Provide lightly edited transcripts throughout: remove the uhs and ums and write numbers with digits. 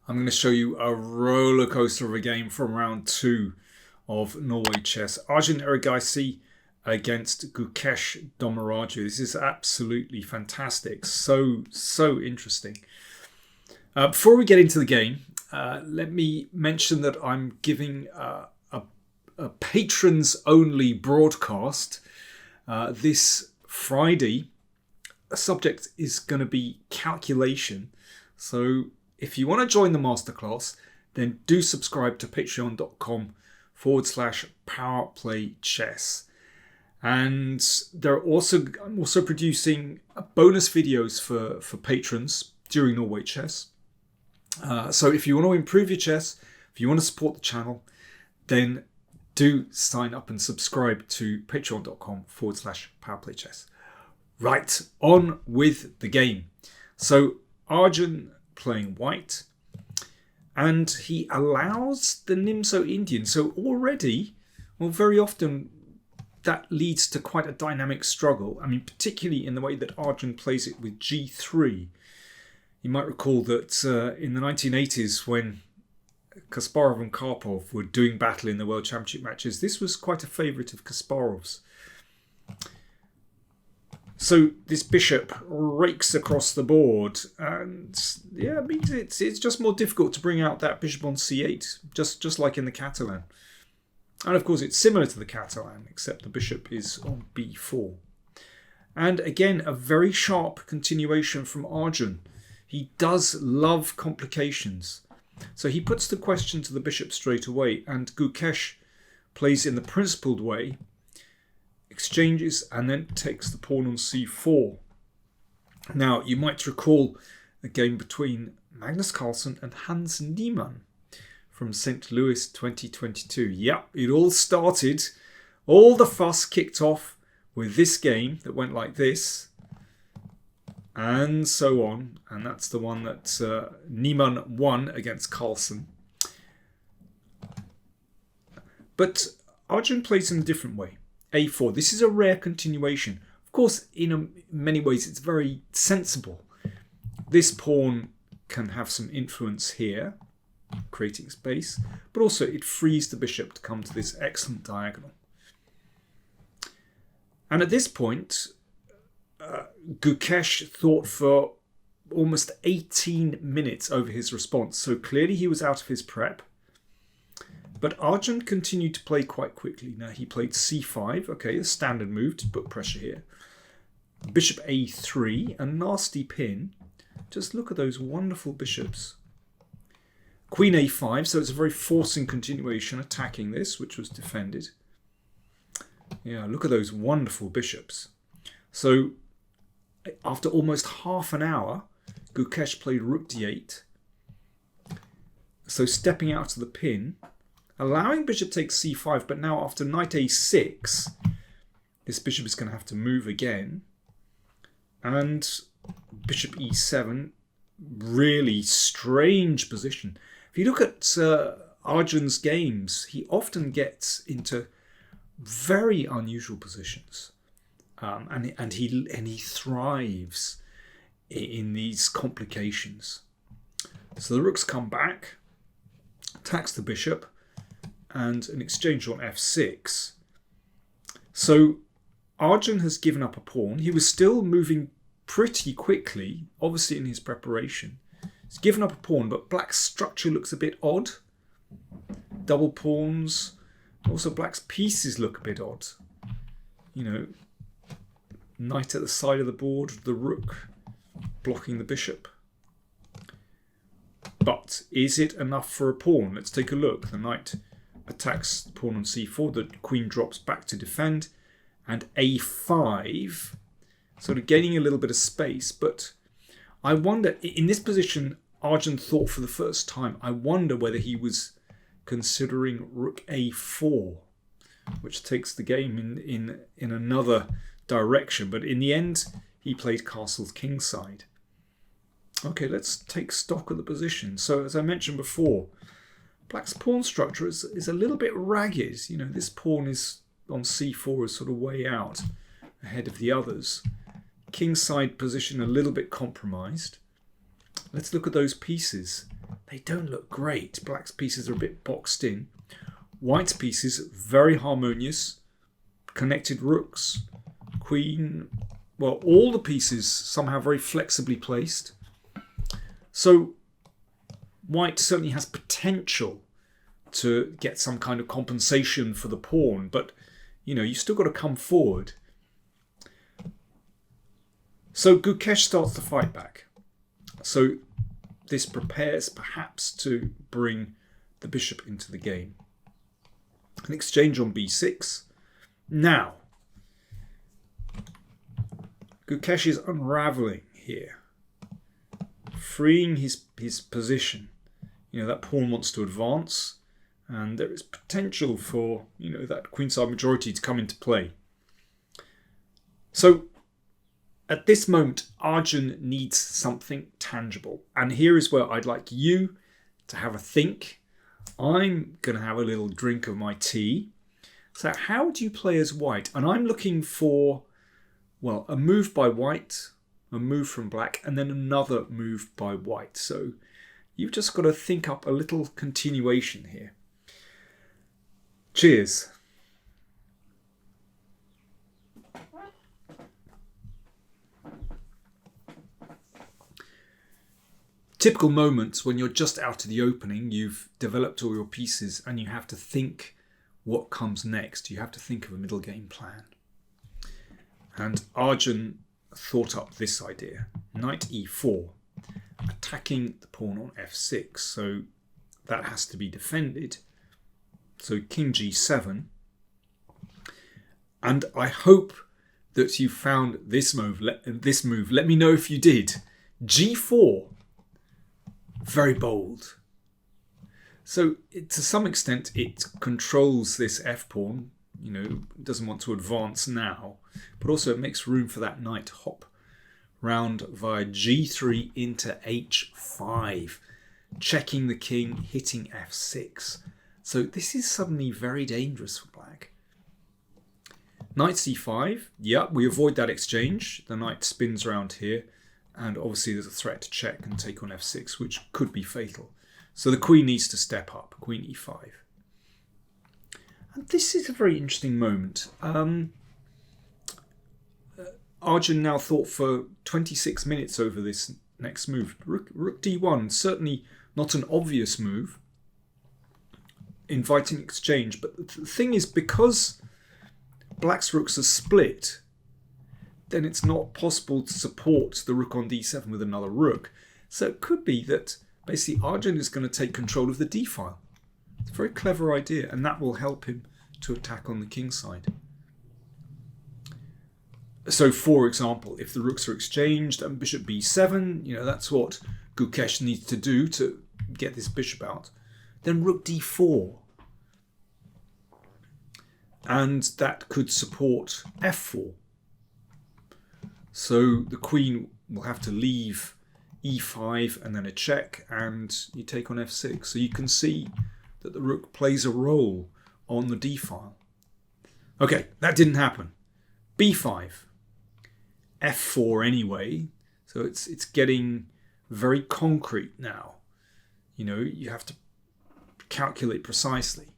I'm going to show you a roller coaster of a game from round 2 of Norway Chess. Arjun Erigaisi against Gukesh. This is absolutely fantastic. So interesting. Before we get into the game, let me mention that I'm giving a patrons only broadcast this Friday. The subject is going to be calculation. So if you want to join the masterclass, then do subscribe to patreon.com/PowerPlayChess. And I'm also producing bonus videos for patrons during Norway Chess. So if you want to improve your chess, if you want to support the channel, then do sign up and subscribe to patreon.com/PowerPlayChess. Right, on with the game. So Arjun playing white, and he allows the Nimzo Indian. So already, well, very often that leads to quite a dynamic struggle. I mean, particularly in the way that Arjun plays it with G3. You might recall that in the 1980s, when Kasparov and Karpov were doing battle in the World Championship matches, this was quite a favourite of Kasparov's. So this bishop rakes across the board, and yeah, it means it's just more difficult to bring out that bishop on c8, just like in the Catalan. And of course it's similar to the Catalan, except the bishop is on b4. And again, a very sharp continuation from Arjun. He does love complications. So he puts the question to the bishop straight away, and Gukesh plays in the principled way, exchanges, and then takes the pawn on c4. Now, you might recall a game between Magnus Carlsen and Hans Niemann from St. Louis 2022. Yeah, it all started, all the fuss kicked off with this game that went like this, and so on. And that's the one that Niemann won against Carlsen. But Arjun plays in a different way. A4. This is a rare continuation. Of course, in many ways, it's very sensible. This pawn can have some influence here, creating space, but also it frees the bishop to come to this excellent diagonal. And at this point, Gukesh thought for almost 18 minutes over his response. So clearly he was out of his prep. But Arjun continued to play quite quickly. Now he played c5, okay, a standard move to put pressure here. Bishop a3, a nasty pin. Just look at those wonderful bishops. Queen a5, so it's a very forcing continuation, attacking this, which was defended. Yeah, look at those wonderful bishops. So after almost half an hour, Gukesh played rook d8. So stepping out to the pin, allowing bishop takes c5, but now after knight a6, this bishop is going to have to move again. And bishop e7, really strange position. If you look at Arjun's games, he often gets into very unusual positions. And he thrives in these complications. So the rooks come back, attacks the bishop, and an exchange on f6. So Arjun has given up a pawn. He was still moving pretty quickly, obviously in his preparation. He's given up a pawn, but black's structure looks a bit odd. Double pawns. Also black's pieces look a bit odd. You know, knight at the side of the board, the rook blocking the bishop. But is it enough for a pawn? Let's take a look. The knight attacks the pawn on c4, the queen drops back to defend, and a5, sort of gaining a little bit of space. But I wonder, in this position, Arjun thought for the first time, I wonder whether he was considering rook a4, which takes the game in another direction. But in the end, he played castle kingside. Okay, let's take stock of the position. So as I mentioned before, black's pawn structure is a little bit ragged. You know, this pawn is on c4 is sort of way out ahead of the others. Kingside position a little bit compromised. let's look at those pieces. They don't look great. Black's pieces are a bit boxed in. White's pieces, very harmonious. Connected rooks, queen. Well, all the pieces somehow very flexibly placed. So White certainly has potential to get some kind of compensation for the pawn, but you still got to come forward. So Gukesh starts to fight back. So this prepares perhaps to bring the bishop into the game. An exchange on b6. Now, Gukesh is unraveling here, freeing his position. That pawn wants to advance, and there is potential for that queenside majority to come into play. So at this moment, Arjun needs something tangible, and here is where I'd like you to have a think. I'm going to have a little drink of my tea. So how do you play as White? And I'm looking for, well, a move by White, a move from Black, and then another move by White. So you've just got to think up a little continuation here. Cheers. Typical moments when you're just out of the opening, you've developed all your pieces and you have to think what comes next. You have to think of a middle game plan. And Arjun thought up this idea. Knight e4, attacking the pawn on f6. So that has to be defended. So king g7. And I hope that you found this move. Let me know if you did. g4. Very bold. So to some extent it controls this f-pawn, doesn't want to advance now, but also it makes room for that knight hop round via g3 into h5, checking the king, hitting f6. So this is suddenly very dangerous for Black. Knight c5, yeah, we avoid that exchange. The knight spins around here. And obviously there's a threat to check and take on f6, which could be fatal. So the queen needs to step up, queen e5. And this is a very interesting moment. Arjun now thought for 26 minutes over this next move. Rook d1, certainly not an obvious move. Inviting exchange. But the thing is, because Black's rooks are split, then it's not possible to support the rook on d7 with another rook. So it could be that basically Arjun is going to take control of the d file. It's a very clever idea, and that will help him to attack on the king side. So for example, if the rooks are exchanged and bishop b7, that's what Gukesh needs to do to get this bishop out. Then rook d4. And that could support f4. So the queen will have to leave e5 and then a check, and you take on f6. So you can see that the rook plays a role on the d file. Okay, that didn't happen. b5, f4 anyway. So it's getting very concrete now. You have to calculate precisely.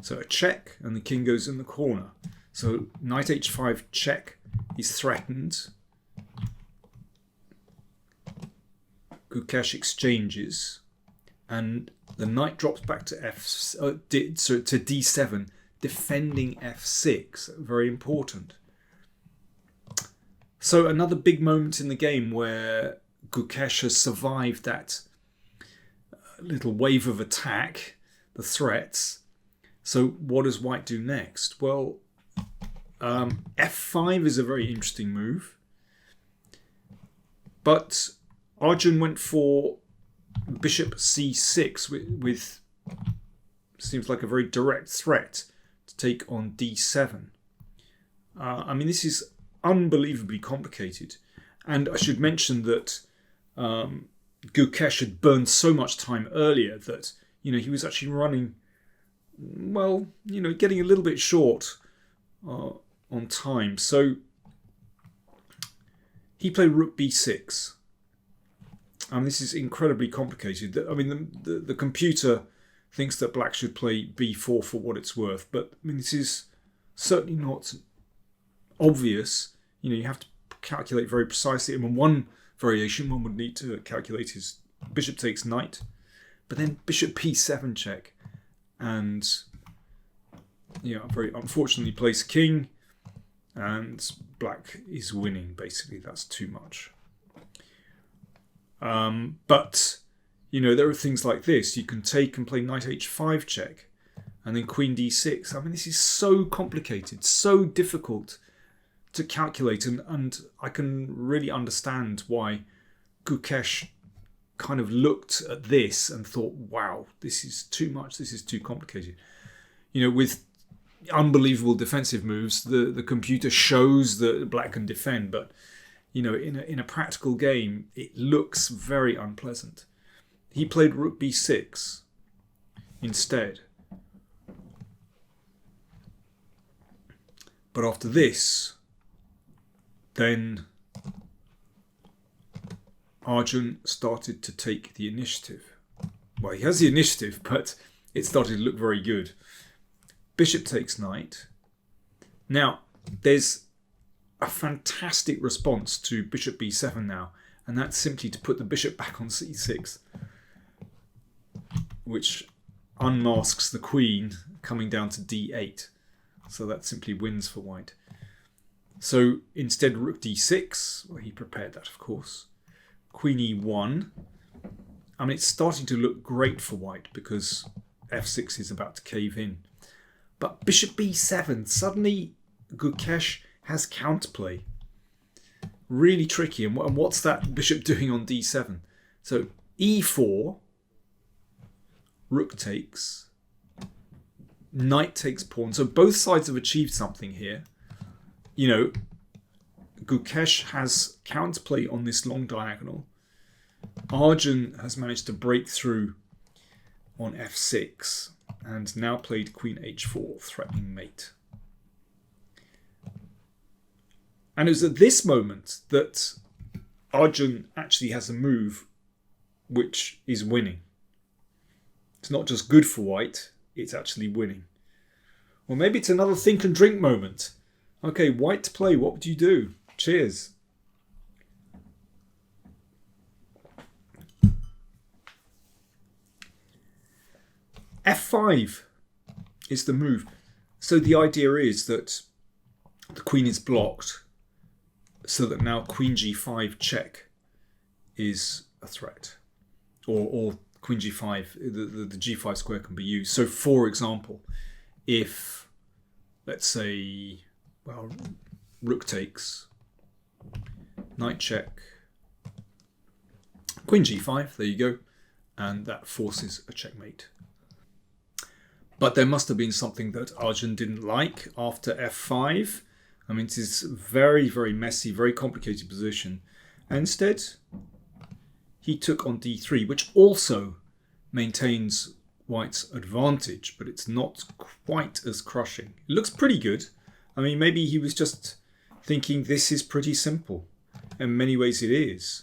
So a check, and the king goes in the corner. So knight h5 check is threatened. Gukesh exchanges, and the knight drops back to to d7, defending f6. Very important. So another big moment in the game where Gukesh has survived that little wave of attack, the threats. So what does White do next? Well, f5 is a very interesting move, but Arjun went for bishop c6 with seems like a very direct threat to take on d7. This is unbelievably complicated, and I should mention that Gukesh had burned so much time earlier that he was actually running, well, getting a little bit short on time. So he played rook b6. And this is incredibly complicated. I mean, the computer thinks that black should play b4 for what it's worth, but I mean, this is certainly not obvious. You have to calculate very precisely. I mean, one variation one would need to calculate is bishop takes knight, but then bishop b7 check, and very unfortunately plays king, and black is winning. Basically, that's too much. But there are things like this. You can take and play knight h5 check, and then queen d6. I mean, this is so complicated, so difficult to calculate, and I can really understand why Gukesh kind of looked at this and thought, wow, this is too much, this is too complicated. With unbelievable defensive moves, the computer shows that black can defend, but in a practical game, it looks very unpleasant. He played rook b6 instead. But after this, then Arjun started to take the initiative. Well, he has the initiative, but it started to look very good. Bishop takes knight. Now, there's a fantastic response to bishop b7 now, and that's simply to put the bishop back on c6, which unmasks the queen coming down to d8. So that simply wins for white. So instead, rook d6. Well, he prepared that, of course. Queen e1. I mean, it's starting to look great for white because f6 is about to cave in. But bishop b7. Suddenly, Gukesh has counterplay. Really tricky. And what's that bishop doing on d7? So e4. Rook takes. Knight takes pawn. So both sides have achieved something here. Gukesh has counterplay on this long diagonal. Arjun has managed to break through on f6 and now played queen h4, threatening mate. And it was at this moment that Arjun actually has a move which is winning. It's not just good for white, it's actually winning. Or maybe it's another think and drink moment. Okay, white to play, what would you do? Cheers. f5 is the move. So the idea is that the queen is blocked, so that now queen g5 check is a threat. Or queen g5, the g5 square can be used. So for example, if, let's say, rook takes, knight check, queen g5, there you go, and that forces a checkmate. But there must have been something that Arjun didn't like after f5. I mean, it is a very, very messy, very complicated position. And instead, he took on d3, which also maintains white's advantage, but it's not quite as crushing. It looks pretty good. I mean, maybe he was just thinking this is pretty simple. In many ways it is.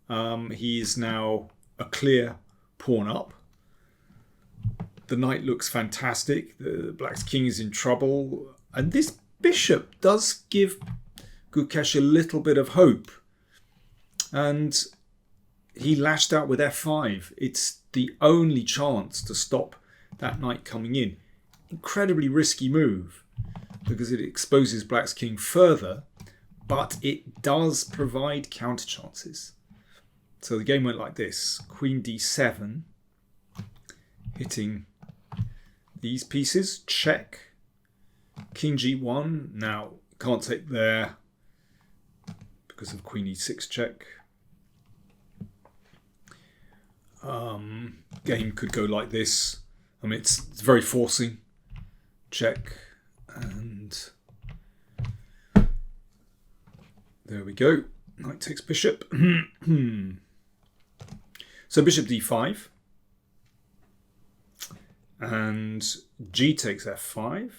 He is now a clear pawn up. The knight looks fantastic. The black's king is in trouble. And this bishop does give Gukesh a little bit of hope. And he lashed out with f5. It's the only chance to stop that knight coming in. Incredibly risky move because it exposes black's king further, but it does provide counter chances. So the game went like this. Queen d7, hitting these pieces, check. King g1, now can't take there because of queen e6 check. Game could go like this. I mean, it's very forcing. Check, and there we go. Knight takes bishop. So bishop d5. And g takes f5.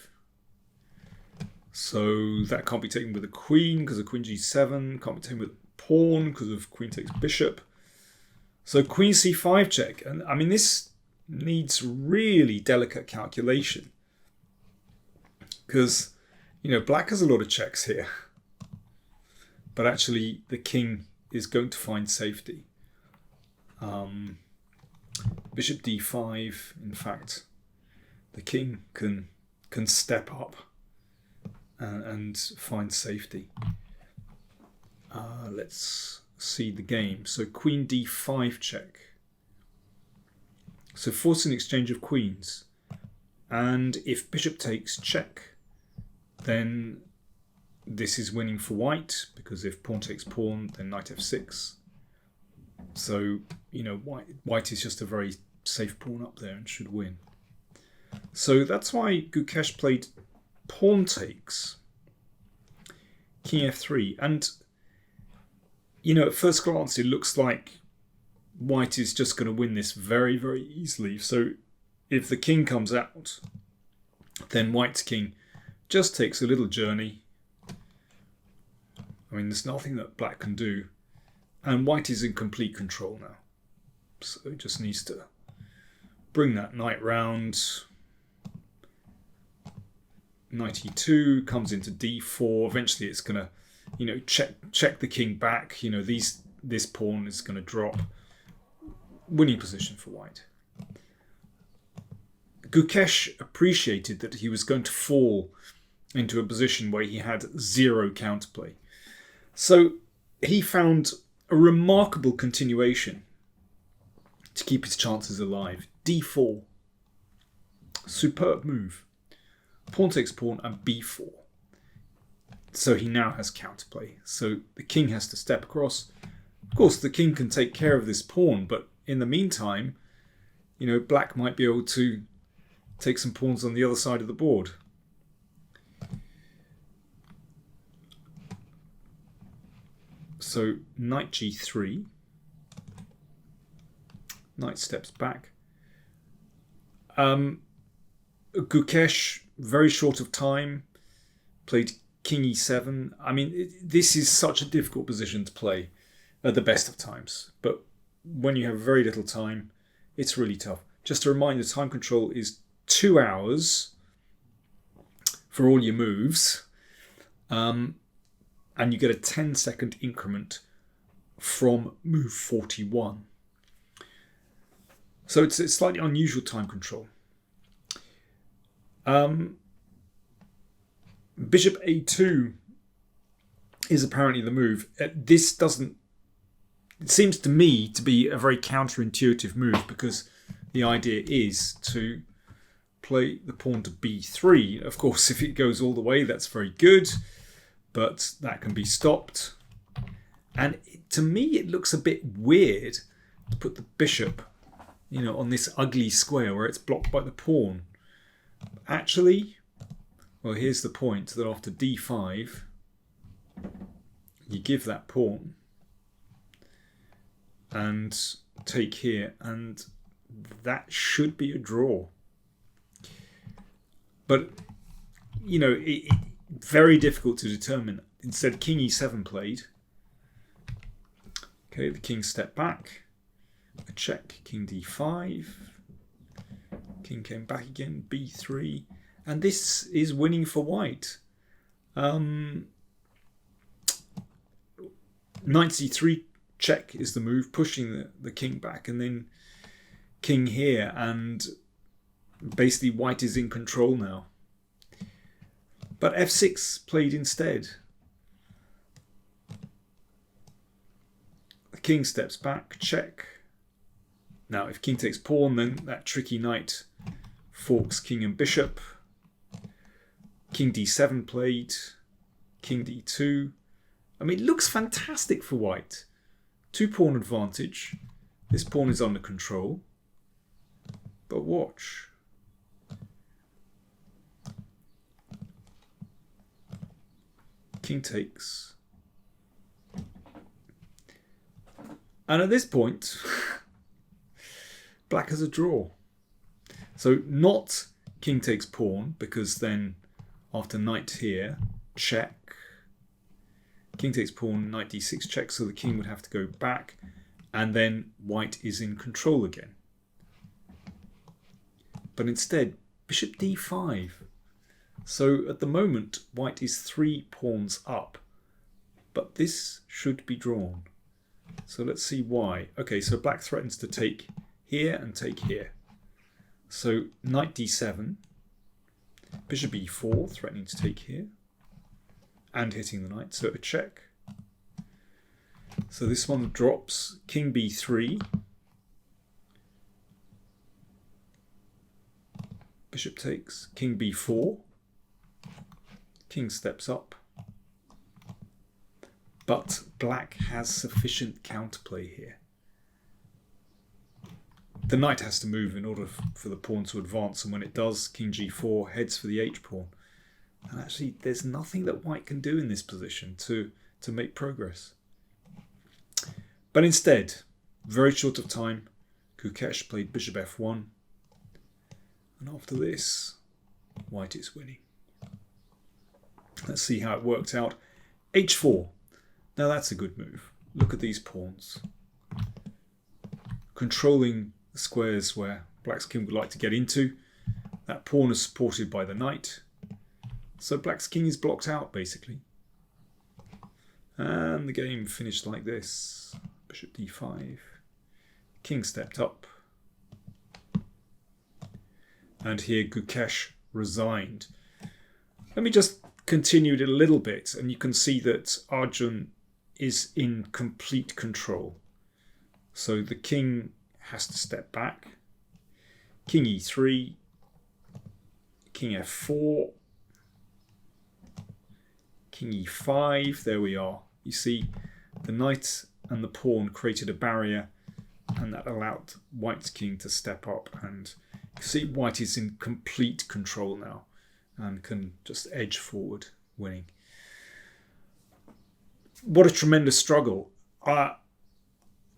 So that can't be taken with a queen because of queen g7. Can't be taken with a pawn because of queen takes bishop. So queen c5 check. And I mean, this needs really delicate calculation. Because, you know, black has a lot of checks here. But actually, the king is going to find safety. Bishop d5, in fact, the king can step up and find safety. Let's see the game. So queen d5 check. So forcing exchange of queens. And if bishop takes check, then this is winning for white, because if pawn takes pawn, then knight f6. So, you know, white is just a very safe pawn up there and should win. So that's why Gukesh played pawn takes, king f3. And, you know, at first glance, it looks like white is just going to win this very, very easily. So if the king comes out, then white's king just takes a little journey. I mean, there's nothing that black can do. And white is in complete control now. So it just needs to bring that knight round. Knight e2 comes into d4. Eventually it's going to, you know, check the king back. You know, this pawn is going to drop. Winning position for white. Gukesh appreciated that he was going to fall into a position where he had zero counterplay. So he found a remarkable continuation to keep his chances alive. d4. Superb move. Pawn takes pawn and b4. So he now has counterplay. So the king has to step across. Of course, the king can take care of this pawn, but in the meantime, you know, black might be able to take some pawns on the other side of the board. So knight g3. Knight steps back. Gukesh, very short of time, played king e7. I mean, this is such a difficult position to play at the best of times. But when you have very little time, it's really tough. Just a reminder, time control is 2 hours for all your moves. And you get a 10-second increment from move 41. So it's slightly unusual time control. Bishop a2 is apparently the move. This doesn't... It seems to me to be a very counterintuitive move, because the idea is to play the pawn to b3. Of course, if it goes all the way, that's very good, but that can be stopped. And to me, it looks a bit weird to put the bishop, you know, on this ugly square where it's blocked by the pawn. Actually, well, here's the point, that after d5, you give that pawn and take here, and that should be a draw. But, you know, very difficult to determine. Instead, king e7 played. Okay, the king stepped back. A check, king d5. King came back again, b3. And this is winning for white. Knight c3 check is the move, pushing the king back, and then king here, and basically white is in control now. But f6 played instead. The king steps back, check. Now if king takes pawn, then that tricky knight forks king and bishop. King d7 played, king d2. I mean, it looks fantastic for white. 2 pawn advantage. This pawn is under control. But watch. King takes. And at this point, black has a draw. So not king takes pawn, because then after knight here, check. King takes pawn, knight d6 check, so the king would have to go back. and then white is in control again. But instead, bishop d5. So at the moment, white is 3 pawns up, but this should be drawn. So let's see why. Okay, so black threatens to take here and take here. So knight d7, bishop e4, threatening to take here, and hitting the knight, so a check. So this one drops, king b3, bishop takes, king b4, king steps up, but black has sufficient counterplay here. The knight has to move in order for the pawn to advance, and when it does, king g4 heads for the h-pawn. And actually, there's nothing that white can do in this position to make progress. But instead, very short of time, Gukesh played bishop f1, and after this, white is winning. Let's see how it worked out. h4. Now that's a good move. Look at these pawns. Controlling the squares where black's king would like to get into. That pawn is supported by the knight. So black's king is blocked out, basically. And the game finished like this. Bishop d5. King stepped up. And here Gukesh resigned. Let me just continue it a little bit, and you can see that Arjun is in complete control. So the king has to step back. King e3, king f4, king e5, there we are. You see, the knight and the pawn created a barrier, and that allowed white's king to step up. And you see white is in complete control now and can just edge forward, winning. What a tremendous struggle.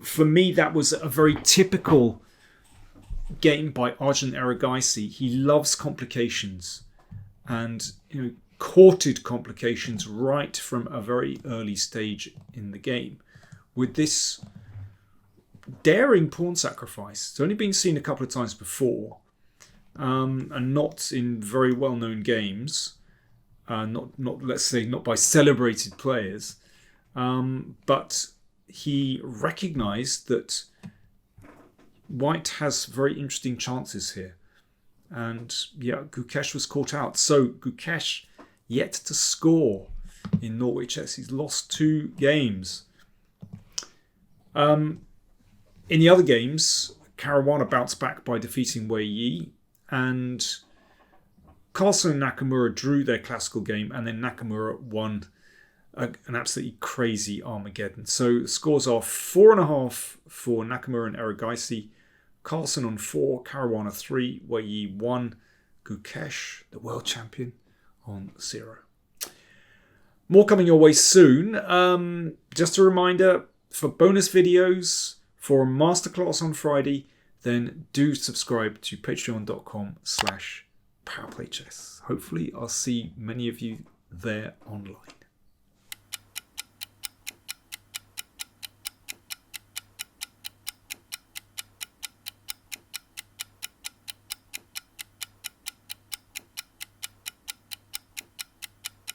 For me, that was a very typical game by Arjun Erigaisi. He loves complications and courted complications right from a very early stage in the game. With this daring pawn sacrifice, it's only been seen a couple of times before, and not in very well-known games. Let's say not by celebrated players, but he recognized that white has very interesting chances here. And yeah, Gukesh was caught out. So Gukesh yet to score in Norway Chess. He's lost 2 games. In the other games, Caruana bounced back by defeating Wei Yi, and Carlsen and Nakamura drew their classical game, and then Nakamura won an absolutely crazy Armageddon. So the scores are 4.5 for Nakamura and Erigaisi, Carlsen on 4, Caruana 3, Wei Yi 1, Gukesh, the world champion, on 0. More coming your way soon. Just a reminder, for bonus videos, for a masterclass on Friday, then do subscribe to patreon.com/PowerPlayChess. Hopefully I'll see many of you there online.